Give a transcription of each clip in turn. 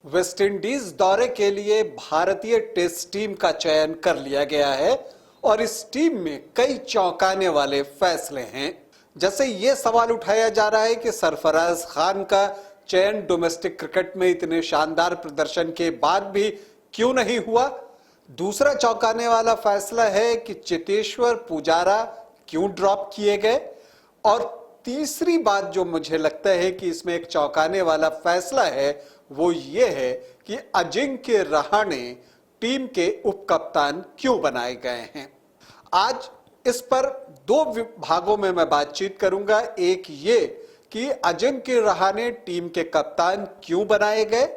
West Indies दौरे के लिए भारतीय टेस्ट टीम का चयन कर लिया गया है और इस टीम में कई चौंकाने वाले फैसले हैं। जैसे ये सवाल उठाया जा रहा है कि सरफराज खान का चयन डोमेस्टिक क्रिकेट में इतने शानदार प्रदर्शन के बाद भी क्यों नहीं हुआ। दूसरा चौंकाने वाला फैसला है कि चेतेश्वर पुजारा क्यों ड्रॉप किए गए। और तीसरी बात जो मुझे लगता है कि इसमें एक चौंकाने वाला फैसला है वो ये है कि अजिंक्य रहाणे टीम के उप कप्तान क्यों बनाए गए हैं। आज इस पर दो भागों में मैं बातचीत करूंगा। एक ये कि अजिंक्य रहाणे टीम के कप्तान क्यों बनाए गए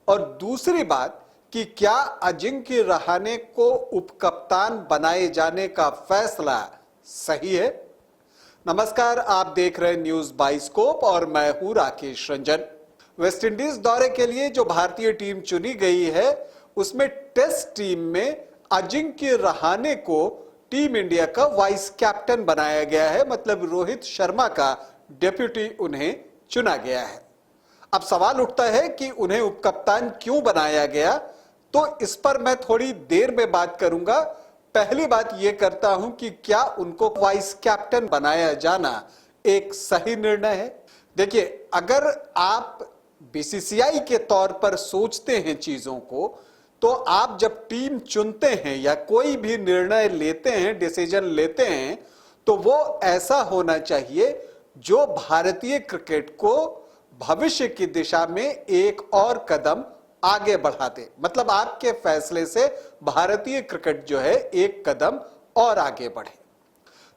और दूसरी बात कि क्या अजिंक्य रहाणे को उप कप्तान बनाए जाने का फैसला सही है। नमस्कार, आप देख रहे हैं न्यूज बाइस्कोप और मैं हूं राकेश रंजन। वेस्टइंडीज दौरे के लिए जो भारतीय टीम चुनी गई है उसमें टेस्ट टीम में अजिंक्य रहाणे को टीम इंडिया का वाइस कैप्टन बनाया गया है, मतलब रोहित शर्मा का डेप्यूटी उन्हें चुना गया है। अब सवाल उठता है कि उन्हें उपकप्तान क्यों बनाया गया, तो इस पर मैं थोड़ी देर में बात करूंगा। पहली बात यह करता हूं कि क्या उनको वाइस कैप्टन बनाया जाना एक सही निर्णय है। देखिए, अगर आप बीसीसीआई के तौर पर सोचते हैं चीजों को, तो आप जब टीम चुनते हैं या कोई भी निर्णय लेते हैं, डिसीजन लेते हैं, तो वो ऐसा होना चाहिए जो भारतीय क्रिकेट को भविष्य की दिशा में एक और कदम आगे बढ़ा दे। मतलब आपके फैसले से भारतीय क्रिकेट जो है एक कदम और आगे बढ़े।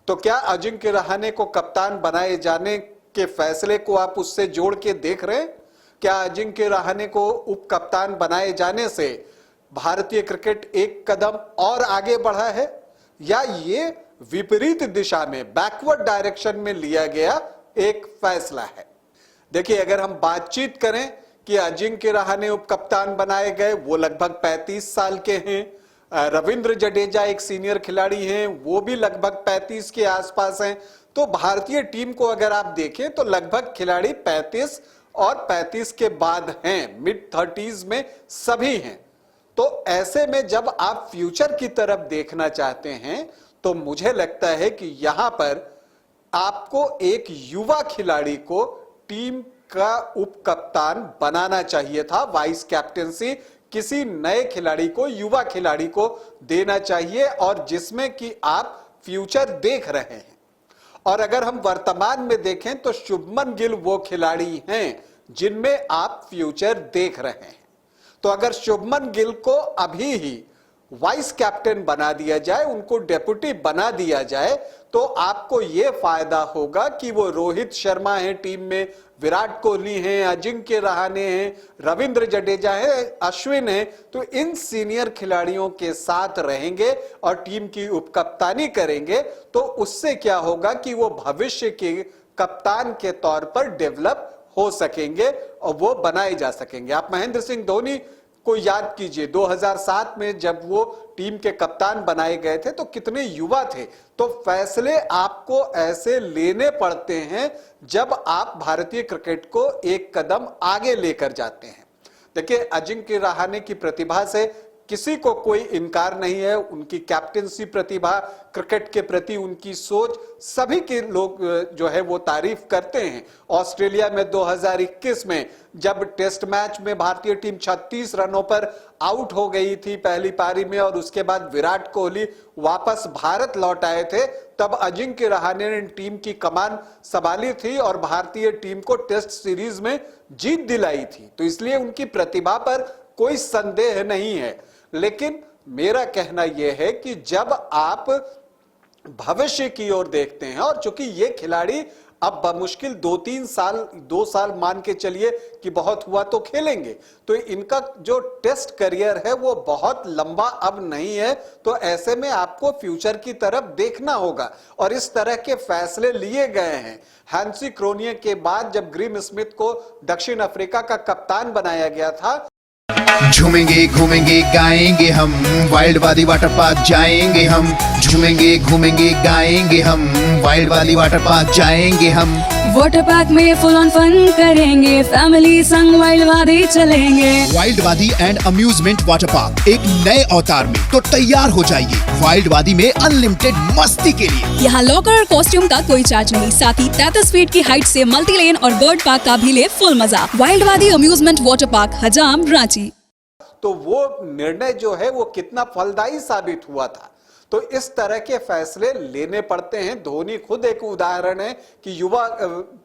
तो क्या अजिंक्य रहाणे को कप्तान बनाए जाने के फैसले को आप उससे जोड़ के देख रहे हैं? क्या अजिंक्य रहाणे को उप कप्तान बनाए जाने से भारतीय क्रिकेट एक कदम और आगे बढ़ा है, या ये विपरीत दिशा में बैकवर्ड डायरेक्शन में लिया गया एक फैसला है? देखिए, अगर हम बातचीत करें कि अजिंक्य रहाणे उप कप्तान बनाए गए, वो लगभग 35 साल के हैं। रविंद्र जडेजा एक सीनियर खिलाड़ी हैं, वो भी लगभग 35 के आसपास हैं। तो भारतीय टीम को अगर आप देखें तो लगभग खिलाड़ी 35 और 35 के बाद हैं, मिड 30s में सभी हैं। तो ऐसे में जब आप फ्यूचर की तरफ देखना चाहते हैं तो मुझे लगता है कि यहां पर आपको एक युवा खिलाड़ी को टीम का उप कप्तान बनाना चाहिए था। वाइस कैप्टेंसी किसी नए खिलाड़ी को, युवा खिलाड़ी को देना चाहिए और जिसमें कि आप फ्यूचर देख रहे हैं। और अगर हम वर्तमान में देखें तो शुभमन गिल वो खिलाड़ी हैं जिनमें आप फ्यूचर देख रहे हैं। तो अगर शुभमन गिल को अभी ही वाइस कैप्टन बना दिया जाए, उनको डेप्यूटी बना दिया जाए, तो आपको यह फायदा होगा कि वो रोहित शर्मा हैं टीम में, विराट कोहली हैं, अजिंक्य रहाणे हैं, रविंद्र जडेजा है, अश्विन है, तो इन सीनियर खिलाड़ियों के साथ रहेंगे और टीम की उपकप्तानी करेंगे। तो उससे क्या होगा कि वो भविष्य के कप्तान के तौर पर डेवलप हो सकेंगे और वो बनाए जा सकेंगे। आप महेंद्र सिंह धोनी को याद कीजिए, 2007 में जब वो टीम के कप्तान बनाए गए थे तो कितने युवा थे। तो फैसले आपको ऐसे लेने पड़ते हैं जब आप भारतीय क्रिकेट को एक कदम आगे लेकर जाते हैं। देखिए, अजिंक्य रहाणे की प्रतिभा से किसी को कोई इनकार नहीं है। उनकी कैप्टेंसी प्रतिभा, क्रिकेट के प्रति उनकी सोच, सभी के लोग जो है वो तारीफ करते हैं। ऑस्ट्रेलिया में 2021 में जब टेस्ट मैच में भारतीय टीम 36 रनों पर आउट हो गई थी पहली पारी में और उसके बाद विराट कोहली वापस भारत लौट आए थे, तब अजिंक्य रहाणे ने टीम की कमान संभाली थी और भारतीय टीम को टेस्ट सीरीज में जीत दिलाई थी। तो इसलिए उनकी प्रतिभा पर कोई संदेह नहीं है। लेकिन मेरा कहना यह है कि जब आप भविष्य की ओर देखते हैं, और चूंकि ये खिलाड़ी अब बमुश्किल 2 साल मान के चलिए कि बहुत हुआ तो खेलेंगे, तो इनका जो टेस्ट करियर है वो बहुत लंबा अब नहीं है। तो ऐसे में आपको फ्यूचर की तरफ देखना होगा और इस तरह के फैसले लिए गए हैं। हैंसी क्रोनिया के बाद जब ग्रीम स्मिथ को दक्षिण अफ्रीका का कप्तान बनाया गया था, झूमेंगे घूमेंगे गाएंगे हम, वाइल्ड वादी वाटर पार्क जाएंगे हम। झूमेंगे घूमेंगे गाएंगे हम, वाइल्ड वाली वाटर पार्क जाएंगे हम। वाटर पार्क में फुल ऑन फन करेंगे, फैमिली संग वाइल्ड वादी चलेंगे। वाइल्ड वादी एंड अम्यूजमेंट वाटर पार्क एक नए अवतार में, तो तैयार हो जाइए वाइल्ड वादी में अनलिमिटेड मस्ती के लिए। यहाँ लॉकर और कॉस्ट्यूम का कोई चार्ज नहीं, साथ ही 33 फीट की हाइट से मल्टी लेन और बर्ड पार्क का भी ले फुल मजा। वाइल्ड वादी अम्यूजमेंट वाटर पार्क, हजाम, रांची। तो वो निर्णय जो है वो कितना फलदायी साबित हुआ था। तो इस तरह के फैसले लेने पड़ते हैं। धोनी खुद एक उदाहरण है कि युवा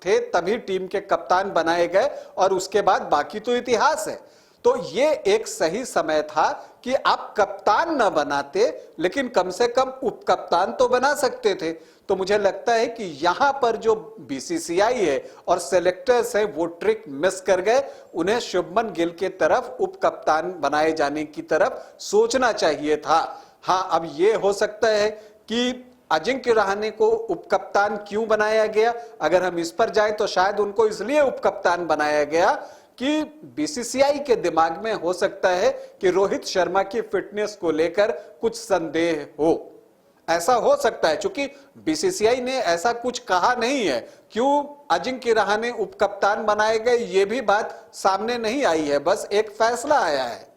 थे तभी टीम के कप्तान बनाए गए और उसके बाद बाकी तो इतिहास है। तो ये एक सही समय था कि आप कप्तान न बनाते, लेकिन कम से कम उप कप्तान तो बना सकते थे। तो मुझे लगता है कि यहां पर जो बीसीसीआई है और सेलेक्टर्स हैं वो ट्रिक मिस कर गए। उन्हें शुभमन गिल के तरफ उप कप्तान बनाए जाने की तरफ सोचना चाहिए था। हाँ, अब ये हो सकता है कि अजिंक्य रहाणे को उपकप्तान क्यों बनाया गया, अगर हम इस पर जाएं तो शायद उनको इसलिए उपकप्तान बनाया गया कि बीसीसीआई के दिमाग में हो सकता है कि रोहित शर्मा की फिटनेस को लेकर कुछ संदेह हो। ऐसा हो सकता है, क्योंकि बीसीसीआई ने ऐसा कुछ कहा नहीं है। क्यों अजिंक्य रहाणे उपकप्तान बनाए गए ये भी बात सामने नहीं आई है, बस एक फैसला आया है।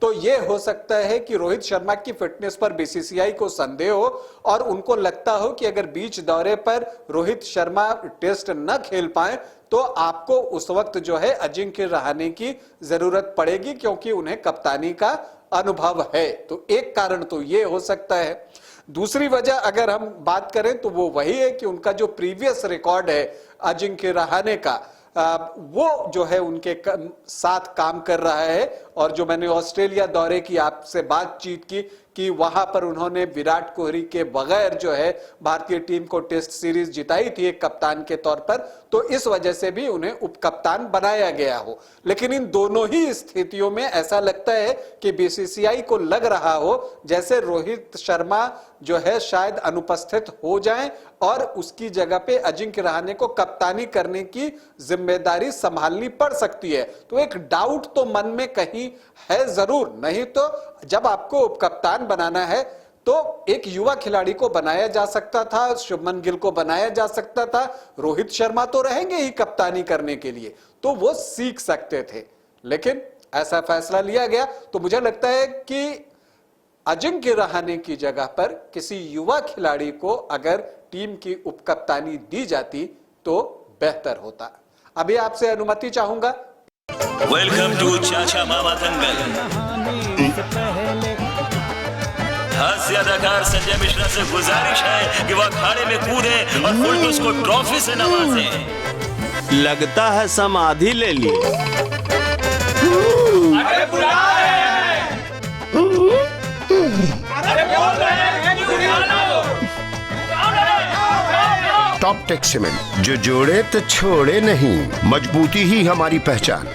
तो यह हो सकता है कि रोहित शर्मा की फिटनेस पर बीसीसीआई को संदेह हो और उनको लगता हो कि अगर बीच दौरे पर रोहित शर्मा टेस्ट न खेल पाए तो आपको उस वक्त जो है अजिंक्य रहाणे की जरूरत पड़ेगी, क्योंकि उन्हें कप्तानी का अनुभव है। तो एक कारण तो यह हो सकता है। दूसरी वजह अगर हम बात करें तो वो वही है कि उनका जो प्रीवियस रिकॉर्ड है अजिंक्य रहाणे का, वो जो है उनके साथ काम कर रहा है। और जो मैंने ऑस्ट्रेलिया दौरे की आपसे बातचीत की कि वहां पर उन्होंने विराट कोहली के बगैर जो है भारतीय टीम को टेस्ट सीरीज जिताई थी एक कप्तान के तौर पर, तो इस वजह से भी उन्हें उपकप्तान बनाया गया हो। लेकिन इन दोनों ही स्थितियों में ऐसा लगता है कि बीसीसीआई को लग रहा हो जैसे रोहित शर्मा जो है शायद अनुपस्थित हो जाएं और उसकी जगह पे अजिंक्य रहाणे को कप्तानी करने की जिम्मेदारी संभालनी पड़ सकती है। तो एक डाउट तो मन में कहीं है जरूर। नहीं तो जब आपको उपकप्तान बनाना है तो एक युवा खिलाड़ी को बनाया जा सकता था, शुभमन गिल को बनाया जा सकता था। रोहित शर्मा तो रहेंगे ही कप्तानी करने के लिए, तो वो सीख सकते थे। लेकिन ऐसा फैसला लिया गया। तो मुझे लगता है कि अजिंक्य रहाणे की जगह पर किसी युवा खिलाड़ी को अगर टीम की उपकप्तानी दी जाती तो बेहतर होता। अभी आपसे अनुमति चाहूंगा। वेलकम टू चाचा मामा दंगल। हास्य अदाकार संजय मिश्रा से गुजारिश है कि वह अखाड़े में कूदे और फुलटूस को ट्रॉफी से नवाजे। लगता है समाधि ले ली। अरे बुला रहे हैं। अरे बोल रहे हैं कि बुला लो। टॉप टेक सीमेंट, जो जोड़े तो छोड़े नहीं, मजबूती ही हमारी पहचान।